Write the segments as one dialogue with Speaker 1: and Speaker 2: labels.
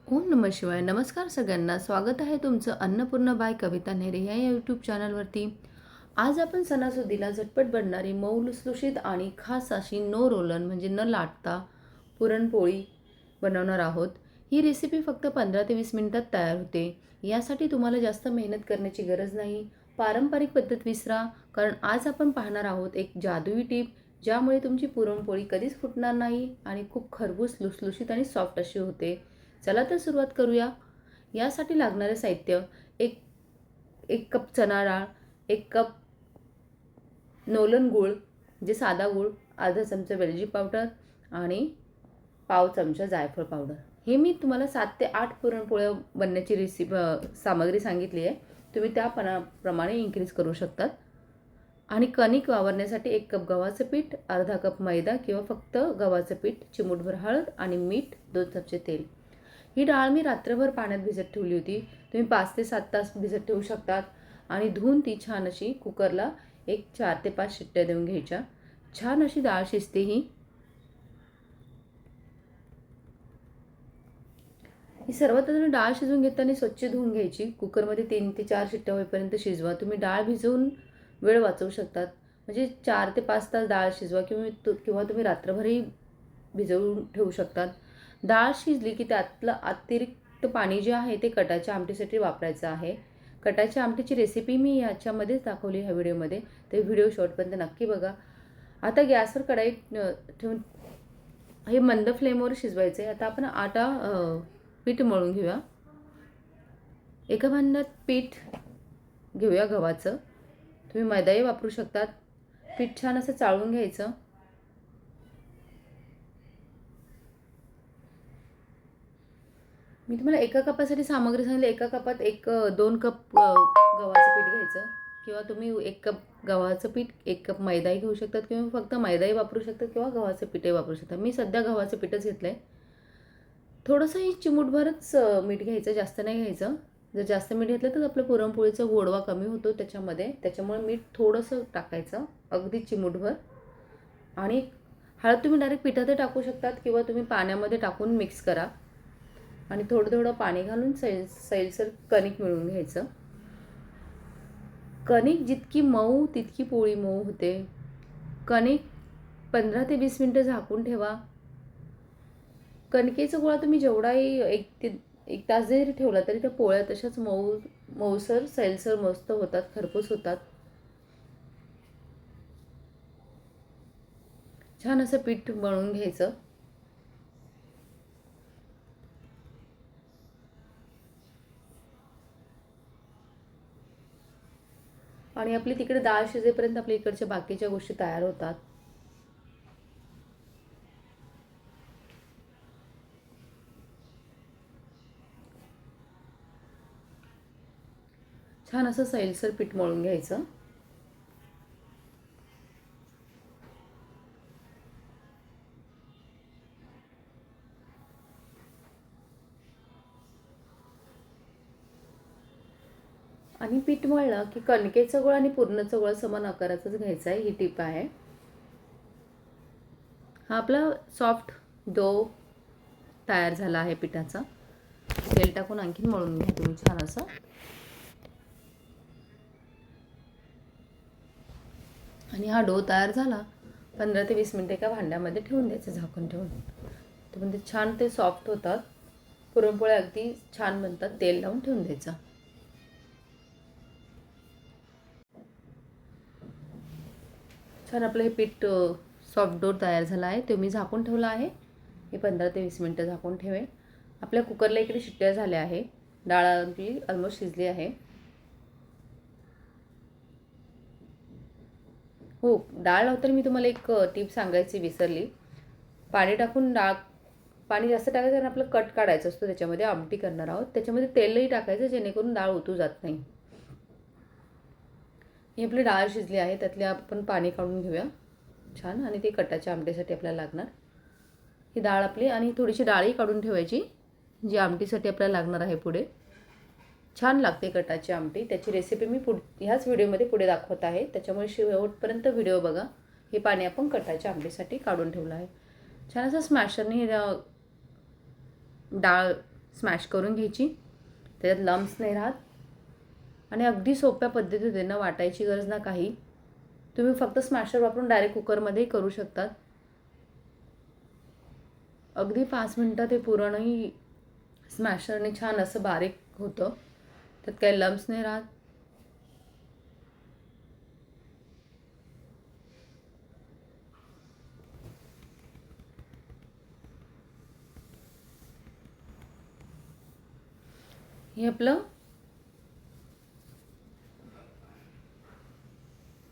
Speaker 1: ओम नमः शिवाय. नमस्कार सगळ्यांना. स्वागत आहे तुमचं अन्नपूर्णा बाय कविता नेरे या यूट्यूब चॅनलवरती. आज आपण सणासुदीला झटपट बनणारी मऊ लुसलुशीत आणि खास अशी नो रोलन म्हणजे न लाटता पुरणपोळी बनवणार आहोत. ही रेसिपी फक्त 15 ते 20 मिनिटात तयार होते. यासाठी तुम्हाला जास्त मेहनत करण्याची गरज नाही. पारंपरिक पद्धत विसरा, कारण आज आपण पाहणार आहोत एक जादुई टीप ज्यामुळे तुमची पुरणपोळी कधीच फुटणार नाही आणि खूप खरबूस लुसलुशीत आणि सॉफ्ट अशी होते. चला तर सुरुवात करूया. यासाठी लागणारे साहित्य: एक एक कप चणा डाळ, 1 कप नोलन गूळ जे साधा गूळ, अर्धा चमचा वेलची पावडर आणि पाव चमचा जायफळ पावडर. हे मी तुम्हाला 7 ते 8 पुरणपोळ्या बनण्याची सामग्री सांगितली आहे. तुम्ही त्या प्रमाणे इन्क्रीज करू शकतात. आणि कणिक वावरण्यासाठी 1 कप गव्हाचं पीठ, अर्धा कप मैदा किंवा फक्त गव्हाचं पीठ, चिमूटभर हळद आणि मीठ, 2 चमचे तेल. ही डाळ मी रात्रभर पाण्यात भिजत ठेवली होती. तुम्ही 5 ते 7 तास भिजत ठेवू शकतात. आणि धुवून ती छान अशी कुकरला 4 ते 5 शिट्ट्या देऊन घ्यायच्या. छान अशी डाळ शिजते ही. सर्वात आधी डाळ शिजवून घेताना स्वच्छ धुवून घ्यायची. कुकरमध्ये 3 ते 4 शिट्ट्या होईपर्यंत शिजवा. तुम्ही डाळ भिजवून वेळ वाचवू शकतात. म्हणजे 4 ते 5 तास डाळ शिजवा किंवा तुम्ही रात्रभरही भिजवून ठेवू शकतात. डाळ शिजली की त्यातलं अतिरिक्त पाणी जे आहे ते कटाच्या आमटीसाठी वापरायचं आहे. कटाच्या आमटीची रेसिपी मी याच्यामध्येच दाखवली ह्या व्हिडिओमध्ये. ते व्हिडिओ शेवटपर्यंत नक्की बघा. आता गॅसवर कढई ठेवून हे मंद फ्लेमवर शिजवायचं आहे. आता आपण पीठ मळून घेऊया. एका भांड्यात पीठ घेऊया गव्हाचं. तुम्ही मैदाही वापरू शकतात. पीठ छान असं चाळून घ्यायचं. मी तुम्हाला एका कपासाठी सामग्री सांगितली. एका कपात 2 कप गव्हाचं पीठ घ्यायचं किंवा तुम्ही 1 कप गव्हाचं पीठ, 1 कप मैदाही घेऊ शकतात किंवा फक्त मैदाही वापरू शकतात किंवा गव्हाचं पीठही वापरू शकतात. मी सध्या गव्हाचं पीठच घेतलं आहे. थोडंसं चिमूटभरच मीठ घ्यायचं, जास्त नाही घ्यायचं. जर जास्त मीठ घेतलं तर आपलं पुरणपोळीचा गोडवा कमी होतो त्याच्यामुळे मीठ थोडंसं टाकायचं, अगदी चिमूटभर. आणि हळद तुम्ही डायरेक्ट पिठातही टाकू शकतात किंवा तुम्ही पाण्यामध्ये टाकून मिक्स करा. आणि थोडं थोडं पाणी घालून सैलसर कणिक मिळवून घ्यायचं. कणिक जितकी मऊ तितकी पोळी मऊ होते. कणिक 15 ते 20 मिनिटं झाकून ठेवा. कणकेचा गोळा तुम्ही जेवढाही 1 तास जरी ठेवला तरी त्या पोळ्या तशाच मऊसर सैलसर मस्त होतात, खरपूस होतात. छान असं पीठ मळून घ्यायचं. आणि आपली तिकडे डाळ शिजेपर्यंत आपल्या इकडच्या बाकीच्या गोष्टी तयार होतात. छान असं सैलसर पीठ मळून घ्यायचं. आणि पीठ मळलं की कणकेचं गोळा आणि पुरणाचं गोळा समान आकाराचाच घ्यायचा आहे. ही टिप आहे. हा आपला सॉफ्ट डो तयार झाला आहे पिठाचा. तेल टाकून आणखीन मळून घ्या तुम्ही छान असं. आणि हा डो तयार झाला. 15 ते 20 मिनिटं एका भांड्यामध्ये ठेवून द्यायचं झाकून ठेवून. तर म्हणजे छान ते सॉफ्ट होतात. पुरणपोळ्या अगदी छान बनतात. तेल लावून ठेवून द्यायचं. छान आपलं हे पीठ सॉफ्ट डो तयार झाला आहे. ते मी झाकून ठेवला आहे. हे 15 ते 20 मिनिटं झाकून ठेवे. आपल्या कुकरला इकडे शिट्ट्या झाल्या आहे. डाळ आपली ऑलमोस्ट शिजली आहे. हो, डाळ लावताना मी तुम्हाला एक टीप सांगायची विसरली. पाणी टाकून पाणी जास्त टाकायचं कारण आपलं कट काढायचं असतो. त्याच्यामध्ये आमटी करणार आहोत. त्याच्यामध्ये तेलही टाकायचं जेणेकरून डाळ ओतू जात नाही. ही आपली डाळ शिजली आहे. त्यातले आपण पाणी काढून घेऊया छान. आणि ते कटाच्या आमटीसाठी आपल्याला लागणार ही डाळ आपली. आणि थोडीशी डाळही काढून ठेवायची जी आमटीसाठी आपल्याला लागणार आहे पुढे. छान लागते कटाची आमटी. त्याची रेसिपी मी ह्याच व्हिडिओमध्ये पुढे दाखवत आहे. त्याच्यामुळे शेवटपर्यंत व्हिडिओ बघा. हे पाणी आपण कटाच्या आमटीसाठी काढून ठेवलं आहे. छान असं स्मॅशरने डाळ स्मॅश करून घ्यायची, त्याच्यात लम्स नाही राहत. आणि अगदी सोप्या पद्धतीने ना, वाटायची गरज ना काही. तुम्ही फक्त स्मॅशर वापरून डायरेक्ट कुकरमध्येही करू शकतात. अगदी 5 मिनटात हे पुरणही स्मॅशरने छान असं बारीक होतं, त्यात काही लम्स नाही राहत. हे आपलं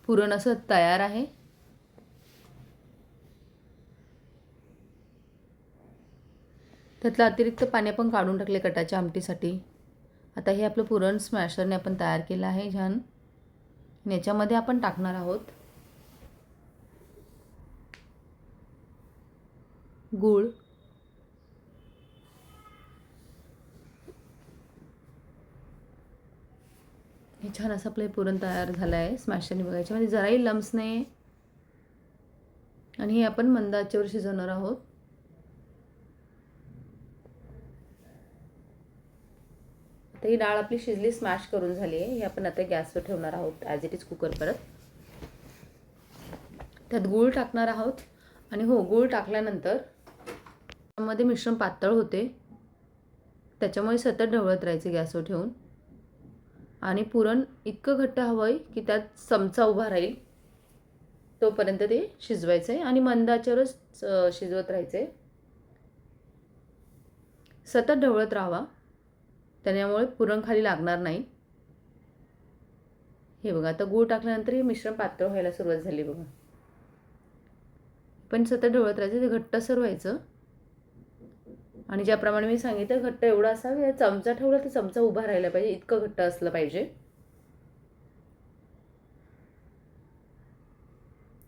Speaker 1: पुरण असं तयार आहे. त्यातलं अतिरिक्त पाणी पण काढून टाकले कटाच्या आमटीसाठी. आता हे आपलं पुरण स्मॅशरने आपण तयार केलं आहे छान. याच्यामध्ये आपण टाकणार आहोत गूळ. हे छान असं आपलं पुरण तयार झालं आहे स्मॅशरने. बघा याच्यामध्ये जराही लम्स नाही आहे. आणि हे आपण मंद आचेवर शिजवणार आहोत. आता ही डाळ आपली शिजली, स्मॅश करून झाली आहे. हे आपण आता गॅसवर ठेवणार आहोत ॲज इट इज कुकर परत. त्यात गूळ टाकणार आहोत. आणि हो, गूळ टाकल्यानंतर त्यामध्ये मिश्रण पातळ होते, त्याच्यामुळे सतत ढवळत राहायचे गॅसवर ठेवून. आणि पुरण इतकं घट्ट हवं आहे की त्यात चमचा उभा राहील तोपर्यंत ते शिजवायचं आहे. आणि मंद आचेवरच शिजवत राहायचं आहे. सतत ढवळत राहावा, त्यामुळे पुरण खाली लागणार नाही. हे बघा, आता गूळ टाकल्यानंतर हे मिश्रण पातळ व्हायला सुरुवात झाली बघा. पण सतत ढवळत राहायचं, ते घट्टसर व्हायचं. आणि ज्याप्रमाणे मी सांगितलं घट्ट एवढा असावा, चमचा ठेवला तर चमचा उभा राहायला पाहिजे, इतकं घट्ट असलं पाहिजे.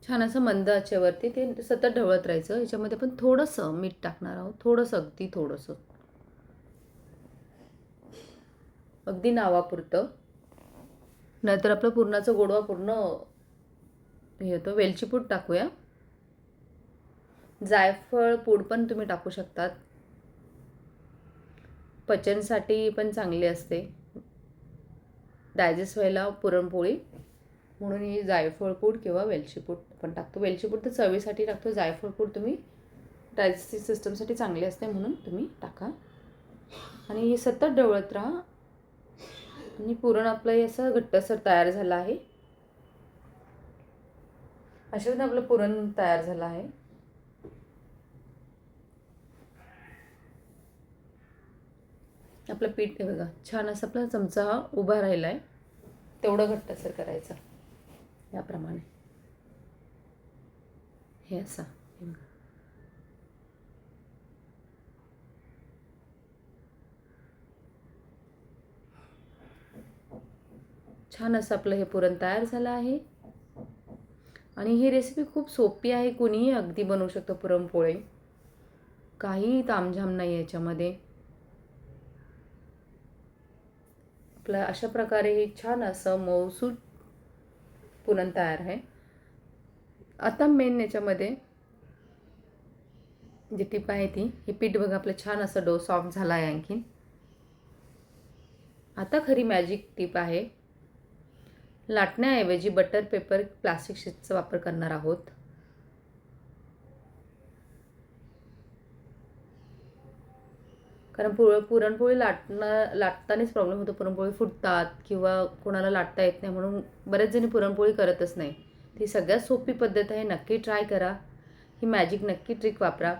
Speaker 1: छान असं मंद आचेवरती ते सतत ढवळत राहायचं. याच्यामध्ये आपण थोडंसं मीठ टाकणार आहोत, थोडंसं, अगदी थोडंसं, अगदी नावापुरतं. नाहीतर आपलं पुरणाचं गोडवा पूर्ण हे होतं. वेलची पूड टाकूया. जायफळ पूड पण तुम्ही टाकू शकतात, पचनसाठी पण चांगली असते, डायजेस्ट व्हायला पुरणपोळी, म्हणून ही जायफळ पूड किंवा वेलची पूड पण टाकतो. वेलची पूड तर चवीसाठी टाकतो, जायफळ पूड तुम्ही डायजेस्टिव्ह सिस्टमसाठी चांगली असते म्हणून तुम्ही टाका. आणि हे सतत ढवळत राहा. आणि पुरण आपलं हे असं घट्टसर तयार झालं आहे. अशा प्रकारे आपलं पुरण तयार झालं आहे. आपलं पीठ हे बघा, छान असं आपला चमचा उभा राहिला आहे, तेवढं घट्टसर करायचं. याप्रमाणे हे असं छान असं आपलं हे पुरण तयार झालं आहे. आणि ही रेसिपी खूप सोपी आहे, कुणीही अगदी बनवू शकतं पुरणपोळी. काही तामझाम नाही याच्यामध्ये. आपलं अशा प्रकारे हे छान असं मऊसूत पुरण तयार आहे. आता मेन याच्यामध्ये जी टीप आहे ती, हे पीठ बघा आपलं छान असं डो सॉफ्ट झाला आहे आणखीन. आता खरी मॅजिक टीप आहे. लाटण्याऐवजी बटर पेपर प्लास्टिक शीटचा वापर करणार आहोत. कारण पुरणपोळी लाटतानाच प्रॉब्लेम होतो. पुरणपोळी फुटतात किंवा कोणाला लाटता येत नाही, म्हणून बरेच जणी पुरणपोळी करतच नाही. ती सगळ्यात सोपी पद्धत आहे, नक्की ट्राय करा. ही मॅजिक नक्की ट्रिक वापरा.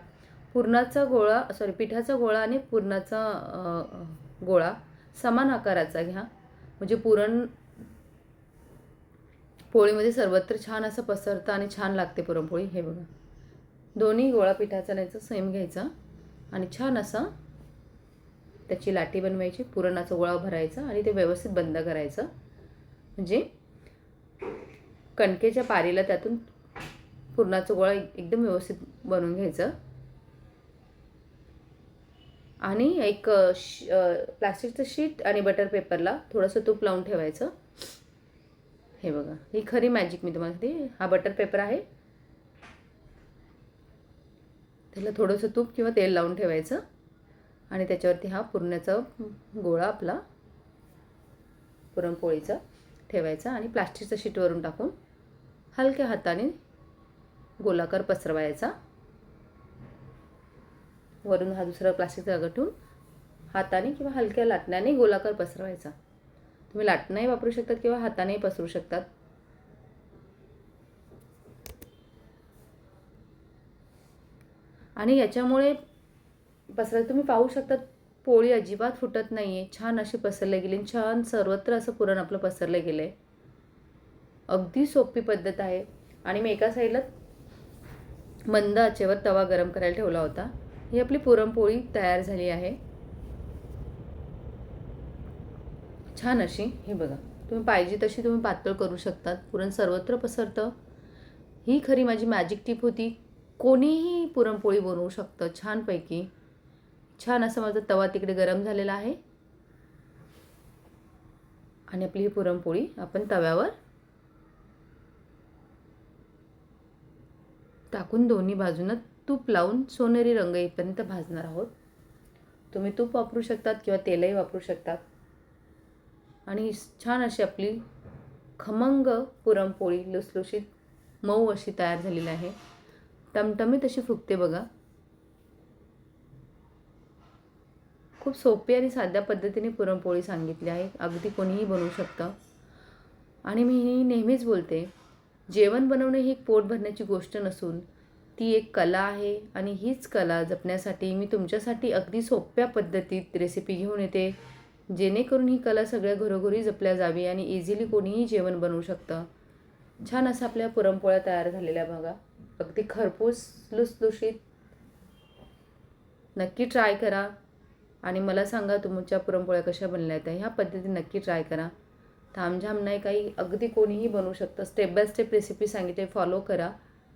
Speaker 1: पिठाचा गोळा आणि पुरणाचा गोळा समान आकाराचा घ्या, म्हणजे पुरण पोळीमध्ये सर्वत्र छान असं पसरतं आणि छान लागते पुरणपोळी. हे बघा, दोन्ही गोळा पिठाचा न्यायचा, सेम घ्यायचा आणि छान असा त्याची लाटी बनवायची, पुरणाचा गोळा भरायचा आणि ते व्यवस्थित बंद करायचं, म्हणजे कणकेच्या पारीला त्यातून पुरणाचा गोळा एकदम व्यवस्थित बनवून घ्यायचं. आणि एक प्लास्टिकचं शीट आणि बटर पेपरला थोडंसं तूप लावून ठेवायचं. हे बघा, ही खरी मॅजिक मी तुम्हाला सांगते. हा बटर पेपर आहे, त्याला थोडंसं तूप किंवा तेल लावून ठेवायचं आणि त्याच्यावरती हा पुरणाचा गोळा आपला पुरणपोळीचा ठेवायचा आणि प्लास्टिकच्या शीटवरून टाकून हलक्या हाताने गोलाकार पसरवायचा. वरून हा दुसरा प्लास्टिकचा धागा ठेवून हाताने किंवा हलक्या लाटण्याने गोलाकार पसरवायचा. तुम्ही लाटणंही वापरू शकतात किंवा हातानेही पसरू शकतात. आणि याच्यामुळे पसरायला तुम्ही पाहू शकता पोळी अजिबात फुटत नाही आहे. छान अशी पसरली गेली, छान सर्वत्र असं पुरण आपलं पसरलं गेलं आहे. अगदी सोपी पद्धत आहे. आणि मी एका साईडला मंद आचेवर तवा गरम करायला ठेवला होता. ही आपली पुरणपोळी तयार झाली आहे. छान अशी, हे बघा, तुम्ही पाहिजे तशी तुम्ही पातळ करू शकतात. पुरण सर्वत्र पसरतं. ही खरी माझी मॅजिक टिप होती. कोणीही पुरणपोळी बनवू शकतं छानपैकी. छान असा माझा तवा तिकडे गरम झालेला आहे आणि आपली ही पुरणपोळी आपण तव्यावर टाकून दोन्ही बाजूनं तूप लावून सोनेरी रंग येईपर्यंत भाजणार आहोत. तुम्ही तूप वापरू शकतात किंवा तेलही वापरू शकतात. आणि छान अशी आपली खमंग पुरणपोळी लुसलुशीत मऊ अशी तयार झालेली आहे. टमटमीत अशी फुगते बघा. खूप सोपी आणि साध्या पद्धतीने पुरणपोळी सांगितली आहे. अगदी कोणीही बनवू शकतं. आणि मी नेहमीच बोलते, जेवण बनवणे ही एक पोट भरण्याची गोष्ट नसून ती एक कला आहे. आणि हीच कला जपण्यासाठी मी तुमच्यासाठी अगदी सोप्या पद्धतीत रेसिपी घेऊन येते, जेणेकरून ही कला सगळ्या घरोघरी जपल्या जावी आणि इझिली कोणीही जेवण बनवू शकतं. छान असं आपल्या पुरणपोळ्या तयार झालेल्या बघा. अगदी खरपूस लुसलुशीत. नक्की ट्राय करा आणि मला सांगा तुमच्या पुरणपोळ्या कशा बनल्या आहेत. ह्या पद्धतीने नक्की ट्राय करा. तामझाम नाही काही, अगदी कोणीही बनवू शकतं. स्टेप बाय स्टेप रेसिपी सांगितली, फॉलो करा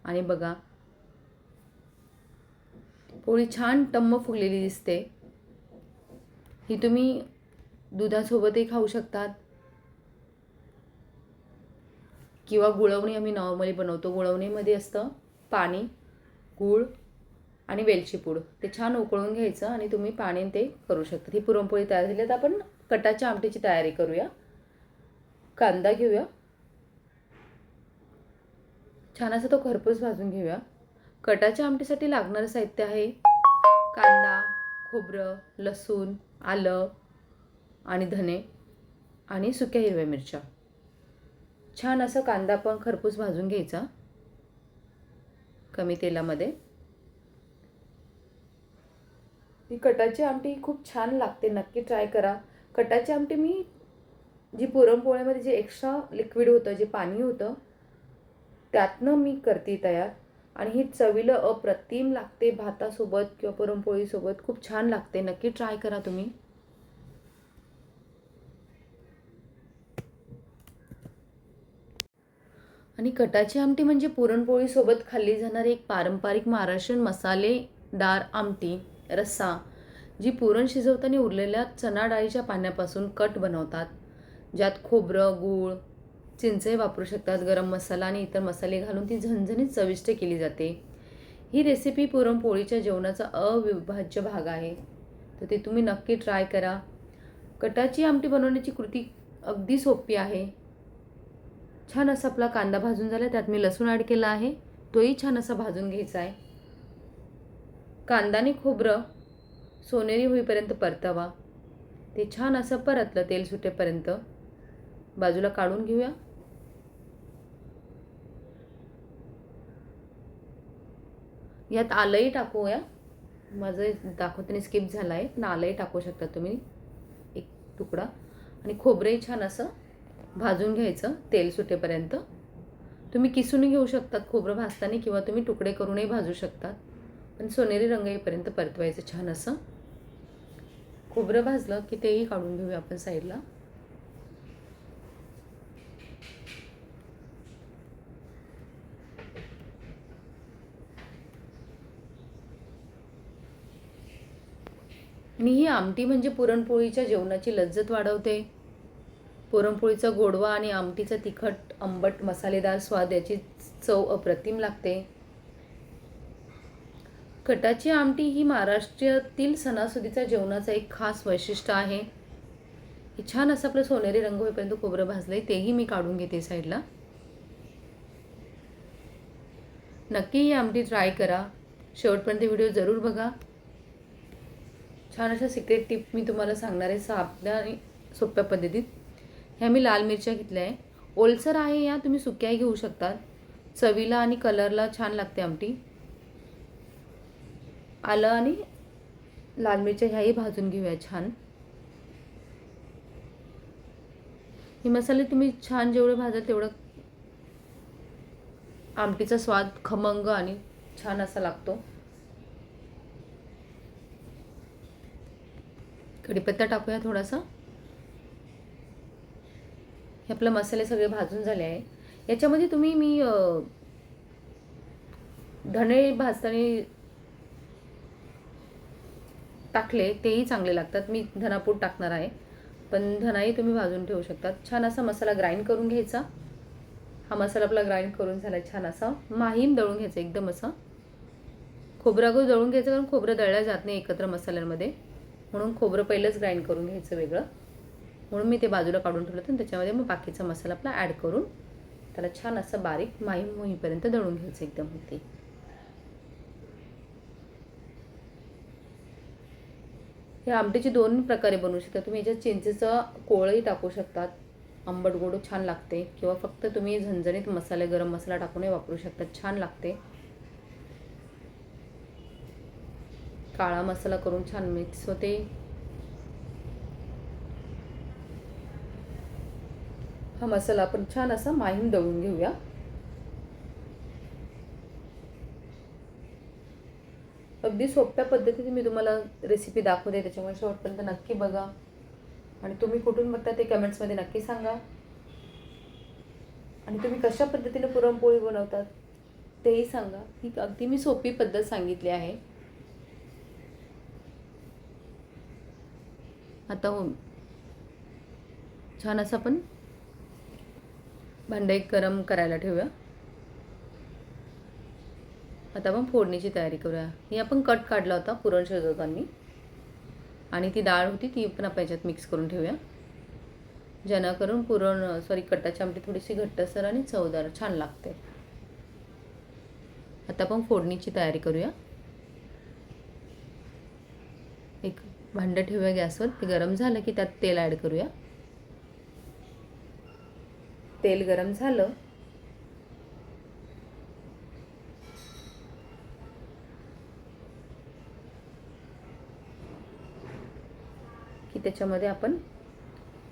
Speaker 1: आणि बघा. पोळी छान टम्म फुगलेली दिसते. ही तुम्ही दुधासोबतही खाऊ शकतात किंवा गुळवणी आम्ही नॉर्मली बनवतो. गुळवणीमध्ये असतं पाणी, गूळ आणि वेलची पूड. ते छान उकळून घ्यायचं आणि तुम्ही पाणी ते करू शकता. ही पुरणपोळी तयार झाली. तर आपण कटाच्या आमटीची तयारी करूया. कांदा घेऊया, छान असं तो खरपूस भाजून घेऊया. कटाच्या आमटीसाठी लागणारं साहित्य आहे कांदा, खोबरं, लसूण, आलं आणि धने आणि सुक्या हिरव्या मिरच्या. छान असं कांदा पण खरपूस भाजून घ्यायचा कमी तेलामध्ये. ही कटाची आमटी खूप छान लागते, नक्की ट्राय करा. कटाची आमटी मी जी पुरणपोळ्यामध्ये जे एक्स्ट्रा लिक्विड होतं, जे पाणी होतं, त्यातनं मी करते तयार. आणि ही चवीला अप्रतिम लागते. भातासोबत किंवा पुरणपोळीसोबत खूप छान लागते. नक्की ट्राय करा तुम्ही. आणि कटाची आमटी म्हणजे पुरणपोळीसोबत खाल्ली जाणारी एक पारंपरिक महाराष्ट्रीयन मसालेदार आमटी, रस्सा, जी पुरण शिजवताना उरलेल्या चणा डाळीच्या पाण्यापासून कट बनवतात, ज्यात खोबरं, गूळ, चिंचही वापरू शकतात, गरम मसाला आणि इतर मसाले घालून ती झणझणीत चविष्ट केली जाते. ही रेसिपी पुरणपोळीच्या जेवणाचा अविभाज्य भाग आहे. तर ते तुम्ही नक्की ट्राय करा. कटाची आमटी बनवण्याची कृती अगदी सोपी आहे. छान असा आपला कांदा भाजून झाला, त्यात मी लसूण ॲड केला आहे, तोही छान असा भाजून घ्यायचा आहे. कांदाने खोबरं सोनेरी होईपर्यंत परतावा. ते छान असं परतलं तेल सुटेपर्यंत, बाजूला काढून घेऊया. यात आलंही टाकूया. माझं दाखवताना स्किप झाला आहे, पण आलंही टाकू शकता तुम्ही एक तुकडा. आणि खोबरंही छान असं भाजून घ्यायचं तेल सुटेपर्यंत. तुम्ही किसून घेऊ शकतात खोबरं भाजताना किंवा तुम्ही तुकडे करूनही भाजू शकतात, पण सोनेरी रंग येईपर्यंत परतवायचं छान असं. खोबरं भाजलं की तेही काढून घेऊया आपण साईडला. आणि ही आमटी म्हणजे पुरणपोळीच्या जेवणाची लज्जत वाढवते. पुरणपोळीचा गोडवा आणि आमटीचा तिखट आंबट मसालेदार स्वाद याची चव अप्रतिम लागते. कटाची आमटी ही महाराष्ट्रातील सणासुदीच्या जेवणाचं एक खास वैशिष्ट्य आहे. हे छान असं आपलं सोनेरी रंग होईपर्यंत खोबरं भाजलंय, तेही मी काढून घेते साईडला. नक्की ही आमटी ट्राय करा. शेवटपर्यंत व्हिडिओ जरूर बघा. छान अशा सिक्रेट टिप मी तुम्हाला सांगणार आहे साध्या आणि सोप्या पद्धतीत. ह्या मी लाल मिरच्या घेतल्या आहे. ओलसर आहे या, तुम्ही सुक्याही घेऊ शकतात. चवीला आणि कलरला छान लागते आमटी. आलं आणि लाल मिरच्या ह्याही भाजून घेऊया छान. हे मसाले तुम्ही छान जेवढे भाजाल तेवढं आमटीचा स्वाद खमंग आणि छान असा लागतो. कढीपत्ता टाकूया थोडासा. हे आपले मसाले सगळे भाजून झाले आहे. याच्यामध्ये तुम्ही मी धणे भाजताना टाकले तेही चांगले लागतात. मी धनापूड टाकणार आहे, पण धनाही तुम्ही भाजून ठेवू शकतात. छान असा मसाला ग्राइंड करून घ्यायचा. हा मसाला आपला ग्राइंड करून झाला. छान असा माहीम दळून घ्यायचा, एकदम असा खोबरागो दळून घ्यायचं, कारण खोबरं दळल्या जात नाही एकत्र मसाल्यांमध्ये, म्हणून खोबरं पहिलंच ग्राइंड करून घ्यायचं वेगळं. म्हणून मी ते बाजूला काढून ठेवलं होतं. त्याच्यामध्ये मग बाकीचा मसाला आपला ॲड करून त्याला छान असं बारीक माहीम होईपर्यंत दळून घ्यायचं एकदम होते. हे आमटीचे दोन प्रकारे बनवू शकता तुम्ही. याच्यात चिंचेचा कोळही टाकू शकतात, आंबट गोड छान लागते, किंवा फक्त तुम्ही झणझणीत मसाले गरम मसाला टाकूनही वापरू शकतात, छान लागते. काळा मसाला करून छान मिक्स होते. हा मसाला आपण छान असा माहीम दळून घेऊया. अगदी सोप्या पद्धतीने मी तुम्हाला रेसिपी दाखवते, त्याच्यामुळे शेवटपर्यंत नक्की बघा. आणि तुम्ही कुठून बघता ते कमेंट्समध्ये नक्की सांगा. आणि तुम्ही कशा पद्धतीने पुरणपोळी बनवतात तेही सांगा. ही अगदी मी सोपी पद्धत सांगितली आहे. आता छान असं आपण भांडं एक गरम करायला ठेवूया. आता आपण फोडणीची तयारी करूया. ही आपण कट काढला होता पुरण शिजवताना, आणि ती डाळ होती ती पण आपण याच्यात मिक्स करून ठेवूया, जेणेकरून कटाची आमटी थोडीशी घट्टसर आणि चवदार छान लागते. आता आपण फोडणीची तयारी करूया. एक भांडं ठेवूया गॅसवर. ते गरम झालं की त्यात तेल ॲड करूया. तेल गरम झालं की त्याच्यामध्ये आपण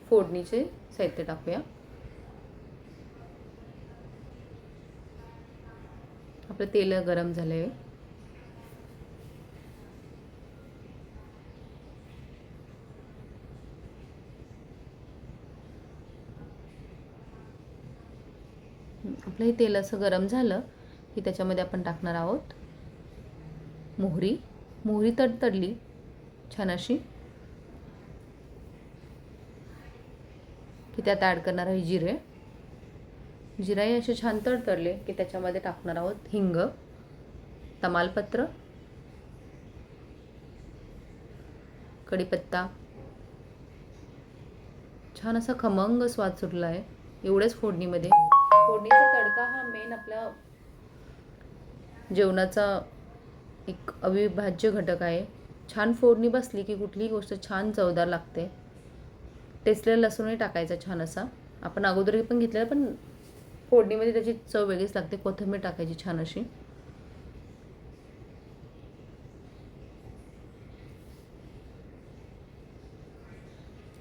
Speaker 1: फोडणीचे साहित्य टाकूया. आपलं तेल गरम झालंय. आपलं हे तेल असं गरम झालं की त्याच्यामध्ये आपण टाकणार आहोत मोहरी. मोहरी तडतडली छान अशी की त्यात ॲड करणार आहे जिरे. जिराही असे छान तडतडले की त्याच्यामध्ये टाकणार आहोत हिंग, तमालपत्र, कढीपत्ता. छान असा खमंग स्वाद सुटला आहे एवढ्याच फोडणीमध्ये. फोडणीचा तडका हा मेन आपल्या जेवणाचा एक अविभाज्य घटक आहे. छान फोडणी बसली की कुठलीही गोष्ट छान चवदार लागते. टेचलेला लसूणही टाकायचा छान असा. आपण अगोदर पण घेतलेला, पण फोडणीमध्ये त्याची चव वेगळीच लागते. कोथिंबीर टाकायची छान अशी.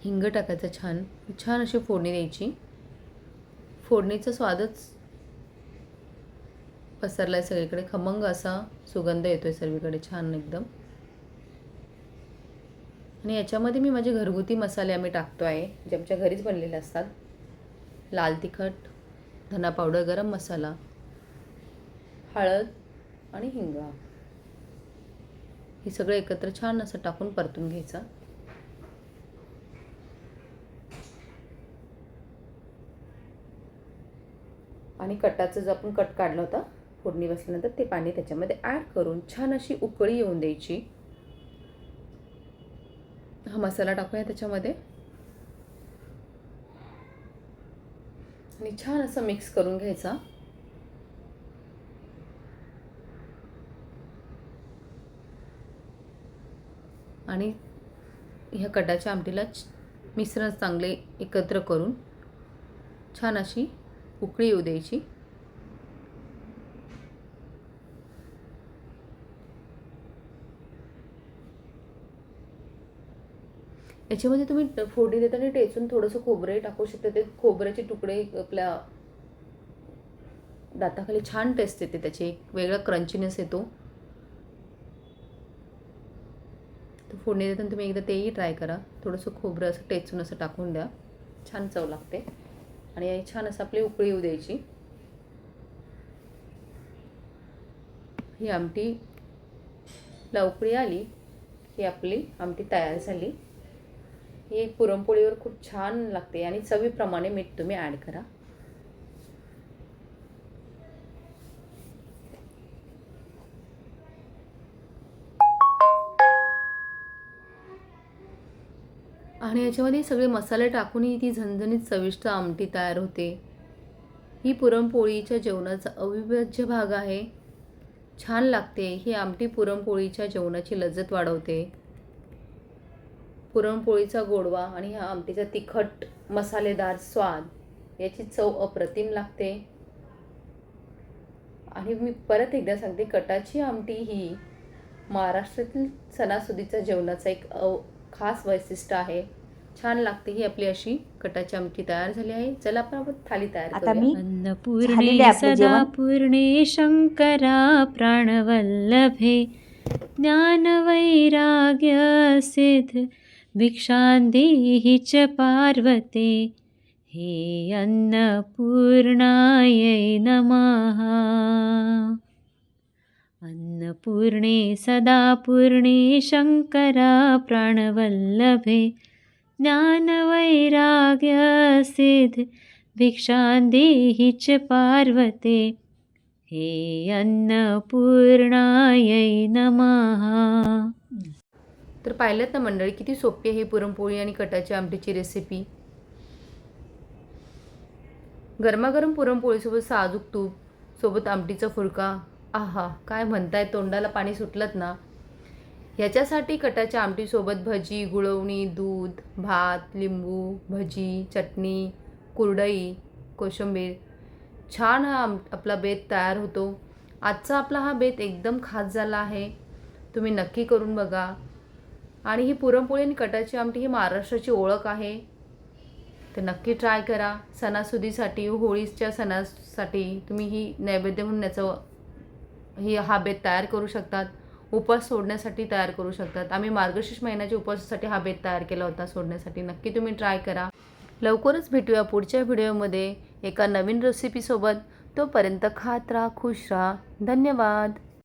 Speaker 1: हिंग टाकायचं छान. छान अशी फोडणी द्यायची. फोडणीचा स्वादच पसरलाय सगळीकडे. खमंग असा सुगंध येतोय सर्वीकडे छान एकदम. आणि याच्यामध्ये मी माझे घरगुती मसाले आम्ही टाकतो आहे, जे आमच्या घरीच बनलेले असतात. लाल तिखट, धना पावडर, गरम मसाला, हळद आणि हिंग. हे सगळं एकत्र छान असं टाकून परतून घ्यायचं. आणि कटाचं जो आपण कट काढला होता फोडणी बसल्यानंतर ते पाणी त्याच्यामध्ये ॲड करून छान अशी उकळी येऊन द्यायची. हा मसाला टाकूया त्याच्यामध्ये आणि छान असं मिक्स करून घ्यायचा. आणि ह्या कटाच्या आमटीला मिश्रण चांगले एकत्र करून छान अशी उकळी येऊ द्यायची. याच्यामध्ये तुम्ही फोडणी देताना टेचून थोडंसं खोबरंही टाकू शकता. ते खोबऱ्याचे तुकडे आपल्या दाताखाली छान टेस्ट येते, त्याची एक वेगळा क्रंचीनेस येतो. तर फोडणी देताना तुम्ही एकदा तेही ट्राय करा. थोडंसं खोबरं असं टेचून असं टाकून द्या, छान चव लागते. आणि छान असं आपली उकळी येऊ द्यायची. ही आमटीला उकळी आली की आपली आमटी तयार झाली. ही पुरणपोळीवर खूप छान लागते आणि चवीप्रमाणे मीठ तुम्ही ॲड करा. आणि याच्यामध्ये सगळे मसाले टाकूनही ती झणझणीत चविष्ट आमटी तयार होते. ही पुरणपोळीच्या जेवणाचा अविभाज्य भाग आहे. छान लागते ही आमटी. पुरणपोळीच्या जेवणाची लज्जत वाढवते. पुरणपोळीचा गोडवा आणि ह्या आमटीचा तिखट मसालेदार स्वाद याची चव अप्रतिम लागते. आणि मी परत एकदा सांगते, कटाची आमटी ही महाराष्ट्रातील सणासुदीच्या जेवणाचा एक खास वैशिष्ट्य आहे. छान लागते ही आपली अशी कटाची आमटी तयार झाली आहे. चला आपण थाली तयार करूया.
Speaker 2: अन्नपूर्णे सदापूर्णे शंकरा प्राणवल्लभे ज्ञानवैराग्य सिद्ध भिक्षां देहि च पार्वते हे अन्नपूर्णायै नमः. अन्नपूर्णे सदापूर्णे शंकरा प्राणवल्लभे ज्ञानवैराग्य सिद्ध भिक्षां देहि च पार्वते हे अन्नपूर्णायै नमः.
Speaker 1: तर पाहिलं ना मंडळी, किती सोपी आहे पुरणपोळी आणि कटाची आमटीची रेसिपी. गरमागरम पुरणपोळीसोबत साजूक तूप सोबत आमटीचा फुलका, आहा काय म्हणताय, तोंडाला पाणी सुटलंत ना. ह्याच्यासाठी कटाच्या आमटीसोबत भजी, गुळवणी, दूध, भात, लिंबू, भजी, चटणी, कुरडई, कोशिंबीर छान हा आपला बेत तयार होतो. आजचा आपला हा बेत एकदम खास झाला आहे. तुम्ही नक्की करून बघा. आणि ही पुरणपोळी आणि कटाची आमटी ही महाराष्ट्राची ओळख आहे. तर नक्की ट्राय करा. सणासुदीसाठी, होळीच्या सणासाठी तुम्ही ही नैवेद्य म्हणून हा बेत तयार करू शकतात. उपवास सोडण्यासाठी तयार करू शकतात. आम्ही मार्गशीर्ष महिन्याच्या उपवासासाठी हा बेत तयार केला होता सोडण्यासाठी. नक्की तुम्ही ट्राय करा. लवकरच भेटूया पुढच्या व्हिडिओमध्ये एका नवीन रेसिपीसोबत. तोपर्यंत खात राहा, खुश राहा. धन्यवाद.